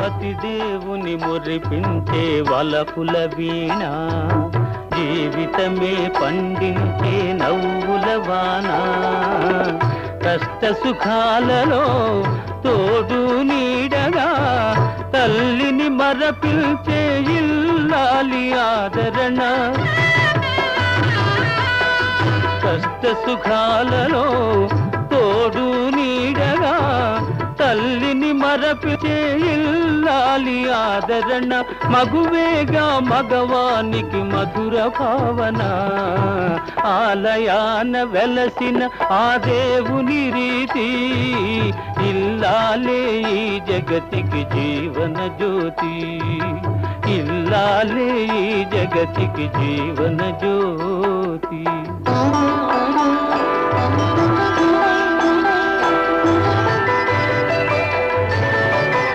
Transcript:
పతిదేవుని మురిపించే వలపుల వీణ, జీవితమే పండించే నవ్వుల వాన. కష్ట సుఖాలలో తోడు నీడగా తల్లిని మరపిల్చే ఇల్లాలి ఆదరణ. కష్ట సుఖాలలో తోడు నీడగా తల్లిని మరపిల్చే ఇల్లాలి ఆదరణ. మగువేగా మగవానికి మధుర భావన, ఆలయాన వెలసిన ఆ దేవుని రీతి. ఇల్లాలే ఈ జగతికి జీవన జ్యోతి, ఇల్లాలే ఈ జగతికి జీవన జ్యోతి.